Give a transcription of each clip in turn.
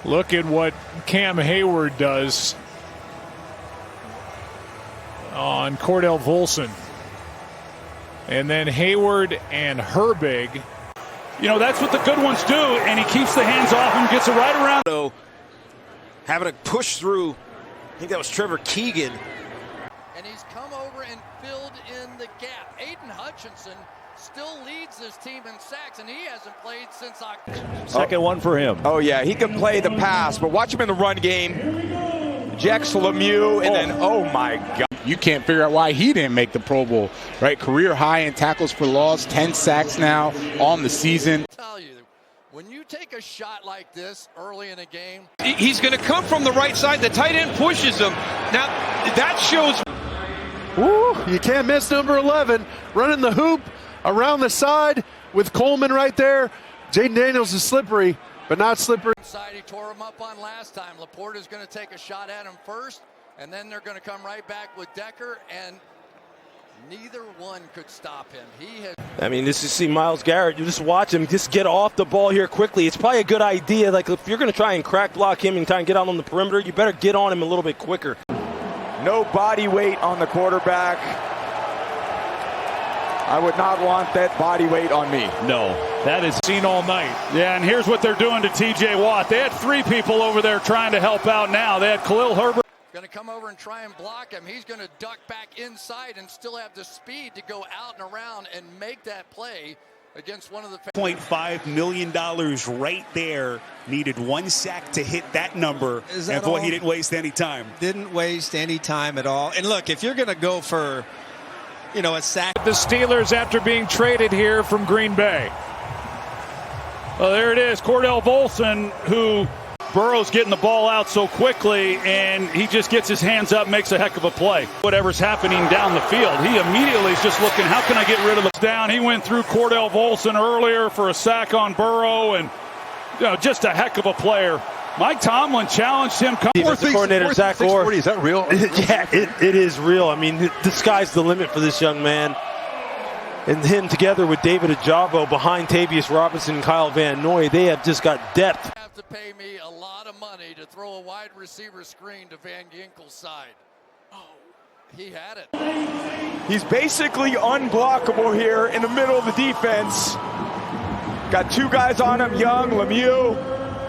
Look at what Cam Hayward does on Cordell Volson. And then Hayward and Herbig. You know, that's what the good ones do, and he keeps the hands off him, gets it right around. So, having to push through, I think that was Trevor Keegan. And he's come over and filled in the gap. Aiden Hutchinson still leads this team in sacks, and he hasn't played since October. Second one for him. Oh, yeah, he can play the pass, but watch him in the run game. Jex Lemieux, and then, oh, my God. You can't figure out why he didn't make the Pro Bowl, right? Career high in tackles for loss, 10 sacks now on the season. I'll tell you, when you take a shot like this early in a game, he's going to come from the right side. The tight end pushes him. Now, that shows. Ooh, you can't miss number 11. Running the hoop around the side with Coleman right there. Jaden Daniels is slippery, but not slippery. Inside, he tore him up on last time. Laporte is going to take a shot at him first, and then they're going to come right back with Decker, and neither one could stop him. He has. I mean, this is see Myles Garrett. You just watch him just get off the ball here quickly. It's probably a good idea. Like, if you're going to try and crack block him and try and get out on the perimeter, you better get on him a little bit quicker. No body weight on the quarterback. I would not want that body weight on me. No, that is seen all night. Yeah, and here's what they're doing to T.J. Watt. They had three people over there trying to help out now. They had Khalil Herbert. Going to come over and try and block him. He's going to duck back inside and still have the speed to go out and around and make that play against one of the $0.5 million right there. Needed one sack to hit that number. And boy, he didn't waste any time. Didn't waste any time at all. And look, if you're going to go for, you know, a sack. The Steelers after being traded here from Green Bay. Well, there it is. Cordell Volson, who Burrow's getting the ball out so quickly, and he just gets his hands up, makes a heck of a play. Whatever's happening down the field, he immediately is just looking, how can I get rid of this down? He went through Cordell Volson earlier for a sack on Burrow, and you know, just a heck of a player. Mike Tomlin challenged him. Defensive coordinator Zach Orr. Is that real? Yeah, it is real. I mean, the sky's the limit for this young man. And him together with David Ajabo behind Tavius Robinson and Kyle Van Noy, they have just got depth. Have to pay me a lot of money to throw a wide receiver screen to Van Ginkel's side. Oh, he had it. He's basically unblockable here in the middle of the defense. Got two guys on him, Young, Lemieux,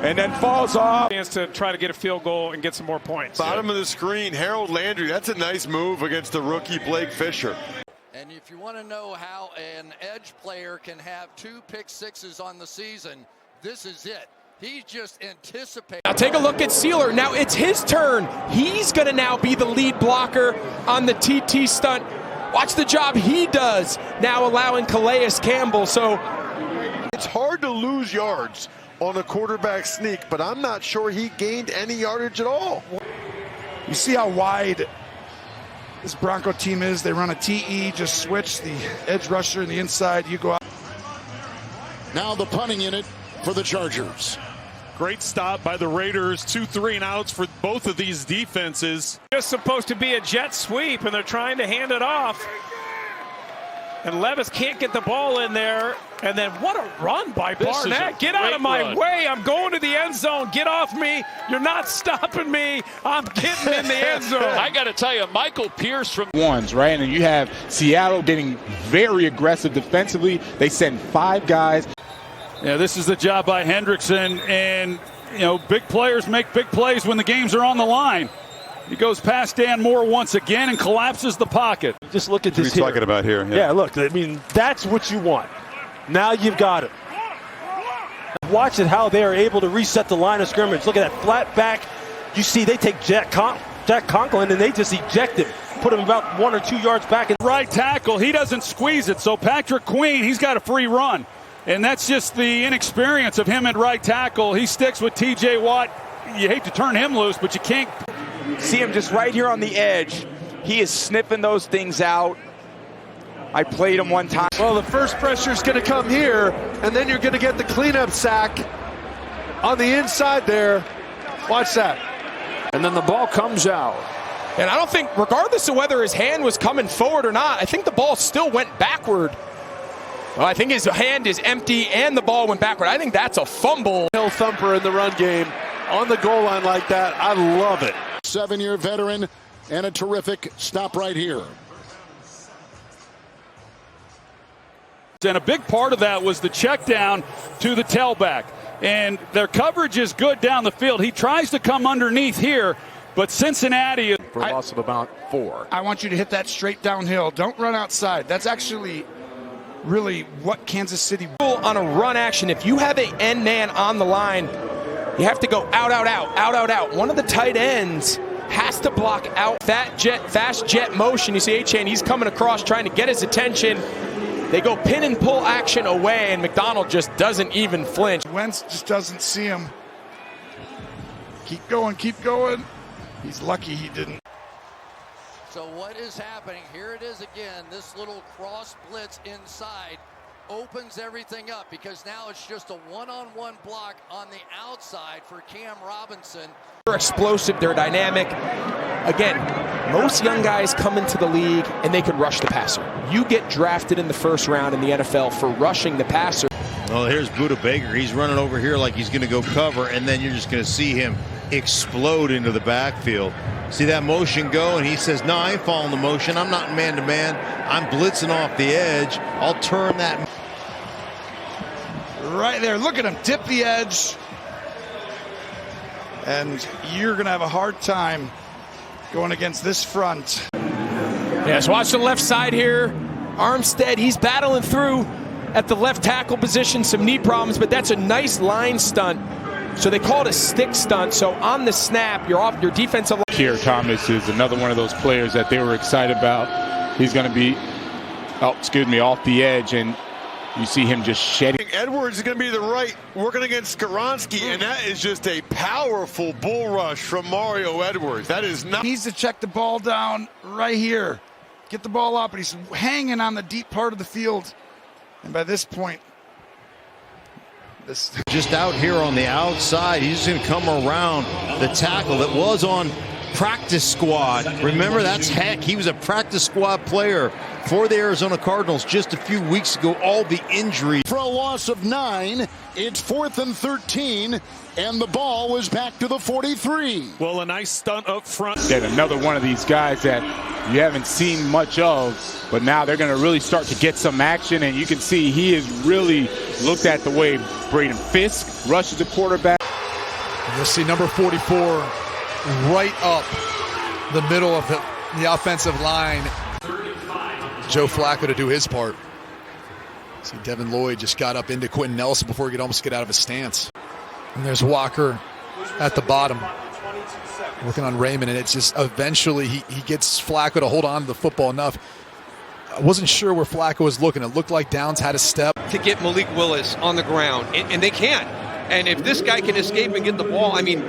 and then falls off. Chance to try to get a field goal and get some more points. Bottom of the screen, Harold Landry. That's a nice move against the rookie Blake Fisher. And if you want to know how an edge player can have 2 pick sixes on the season, this is it. He just anticipates. Now take a look at Sealer. Now it's his turn. He's going to now be the lead blocker on the TT stunt. Watch the job he does, now allowing Calais Campbell. So it's hard to lose yards on a quarterback sneak, but I'm not sure he gained any yardage at all. You see how wide this Bronco team is. They run a TE, just switch the edge rusher in the inside. You go out. Now the punting unit for the Chargers. Great stop by the Raiders. 2 3-and-outs for both of these defenses. Just supposed to be a jet sweep, and they're trying to hand it off. And Levis can't get the ball in there. And then what a run by Barnett. Get out of my way. I'm going to the end zone. Get off me. You're not stopping me. I'm getting in the end zone. I got to tell you, Michael Pierce from Ones, right? And you have Seattle getting very aggressive defensively. They send 5 guys. Yeah, this is the job by Hendrickson, and you know, big players make big plays when the games are on the line. He goes past Dan Moore once again and collapses the pocket. Just look at this here. Talking about here. Yeah, look, I mean, that's what you want. Now you've got it. Watch it how they are able to reset the line of scrimmage. Look at that flat back. You see they take Jack Conklin and they just eject him. Put him about 1 or 2 yards back. Right tackle, he doesn't squeeze it. So Patrick Queen, he's got a free run. And that's just the inexperience of him at right tackle. He sticks with T.J. Watt. You hate to turn him loose, but you can't. See him just right here on the edge. He is sniffing those things out. I played him one time. Well, the first pressure is going to come here, and then you're going to get the cleanup sack on the inside there. Watch that. And then the ball comes out. And I don't think, regardless of whether his hand was coming forward or not, I think the ball still went backward. Well, I think his hand is empty and the ball went backward. I think that's a fumble. Hill thumper in the run game. on the goal line like that. I love it. 7-year veteran and a terrific stop right here. And a big part of that was the check down to the tailback. And their coverage is good down the field. He tries to come underneath here, but Cincinnati for a loss of about 4. I want you to hit that straight downhill. Don't run outside. That's actually really what Kansas City on a run action. If you have an end man on the line, you have to go out, out, out, out, out, out. One of the tight ends has to block out fast jet motion. You see A-Chain, he's coming across trying to get his attention. They go pin and pull action away, and McDonald just doesn't even flinch. Wentz just doesn't see him. Keep going, keep going. He's lucky he didn't. So what is happening? Here it is again. This little cross blitz inside opens everything up because now it's just a one-on-one block on the outside for Cam Robinson. They're explosive, they're dynamic. Again, most young guys come into the league and they can rush the passer. You get drafted in the first round in the NFL for rushing the passer. Well, here's Budda Baker. He's running over here like he's going to go cover, and then you're just going to see him explode into the backfield. See that motion go, and he says, no, I ain't following the motion. I'm not man-to-man. I'm blitzing off the edge. I'll turn that. Right there. Look at him tip the edge. And you're going to have a hard time going against this front. Yes, watch the left side here. Armstead, he's battling through at the left tackle position. Some knee problems, but that's a nice line stunt. So they call it a stick stunt. So on the snap, you're off your defensive line. Keir Thomas is another one of those players that they were excited about. He's going to be, off the edge, and you see him just shedding. Edwards is going to be to the right, working against Skoronski, and that is just a powerful bull rush from Mario Edwards. That is not. He needs to check the ball down right here. Get the ball up, and he's hanging on the deep part of the field. And by this point, just out here on the outside, he's going to come around the tackle that was on practice squad. Remember, that's Heck. He was a practice squad player for the Arizona Cardinals just a few weeks ago. All the injuries. For a loss of 9, it's 4th and 13, and the ball was back to the 43. Well, a nice stunt up front. That another one of these guys that you haven't seen much of, but now they're going to really start to get some action, and you can see he has really looked at the way Braden Fisk rushes the quarterback. You'll see number 44 right up the middle of the offensive line. Joe Flacco to do his part. See, Devin Lloyd just got up into Quentin Nelson before he could almost get out of his stance. And there's Walker at the bottom working on Raymond, and it's just eventually he gets Flacco to hold on to the football enough. I wasn't sure where Flacco was looking. It looked like Downs had a step. To get Malik Willis on the ground, and they can. And if this guy can escape and get the ball, I mean,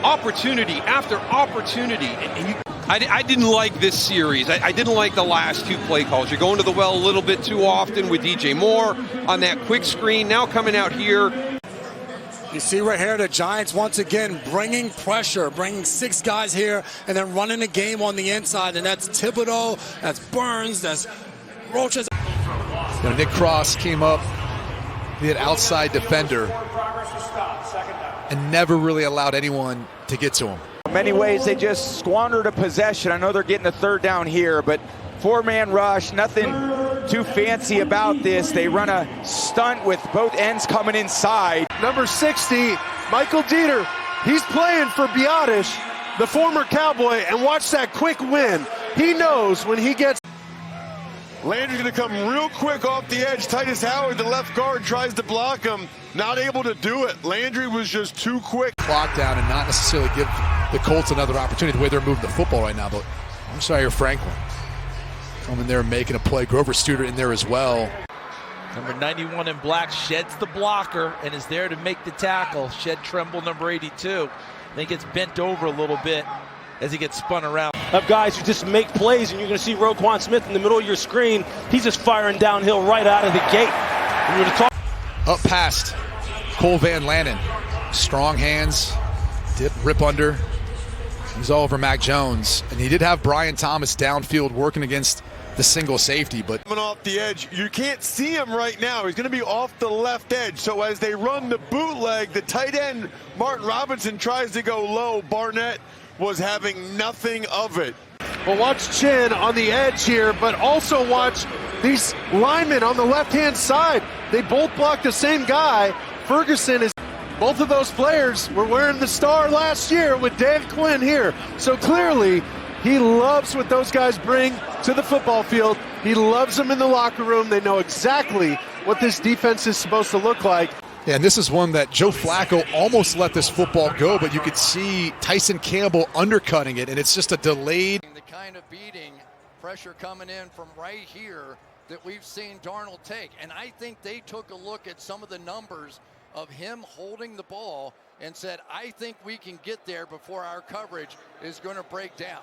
opportunity after opportunity. And I didn't like this series. I didn't like the last 2 play calls. You're going to the well a little bit too often with DJ Moore on that quick screen. Now coming out here. You see right here the Giants once again bringing pressure, bringing 6 guys here and then running the game on the inside. And that's Thibodeau, that's Burns, that's Roaches. Nick Cross came up, be an outside defender, and never really allowed anyone to get to him. In many ways, they just squandered a possession. I know they're getting a 3rd down here, but 4-man rush, nothing too fancy about this. They run a stunt with both ends coming inside. Number 60, Michael Dieter. He's playing for Biotish, the former Cowboy, and watch that quick win. He knows when he gets. Landry's going to come real quick off the edge. Titus Howard, the left guard, tries to block him. Not able to do it. Landry was just too quick. Clock down and not necessarily give the Colts another opportunity the way they're moving the football right now. But I'm sorry, you're Franklin coming there and making a play. Grover Studer in there as well. Number 91 in black sheds the blocker and is there to make the tackle. Shed Tremble, number 82. I think it's bent over a little bit as he gets spun around. Of guys who just make plays, and you're going to see Roquan Smith in the middle of your screen. He's just firing downhill right out of the gate. Up past Cole Van Lanen. Strong hands, dip, rip under. He's all over Mac Jones. And he did have Brian Thomas downfield working against the single safety. But coming off the edge, you can't see him right now. He's going to be off the left edge. So as they run the bootleg, the tight end, Martin Robinson, tries to go low. Barnett was having nothing of it. Well, watch Chin on the edge here, but also watch these linemen on the left-hand side. They both block the same guy. Ferguson is. Both of those players were wearing the star last year with Dan Quinn here. So clearly, he loves what those guys bring to the football field. He loves them in the locker room. They know exactly what this defense is supposed to look like. Yeah, and this is one that Joe Flacco almost let this football go, but you could see Tyson Campbell undercutting it, and it's just a delayed. The kind of beating, pressure coming in from right here that we've seen Darnold take. And I think they took a look at some of the numbers of him holding the ball and said, I think we can get there before our coverage is going to break down.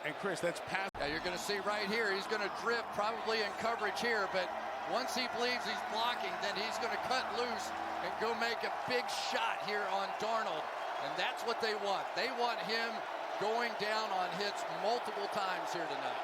And Chris, that's pass. Now you're going to see right here, he's going to drift probably in coverage here, but once he believes he's blocking, then he's going to cut loose and go make a big shot here on Darnold. And that's what they want. They want him going down on hits multiple times here tonight.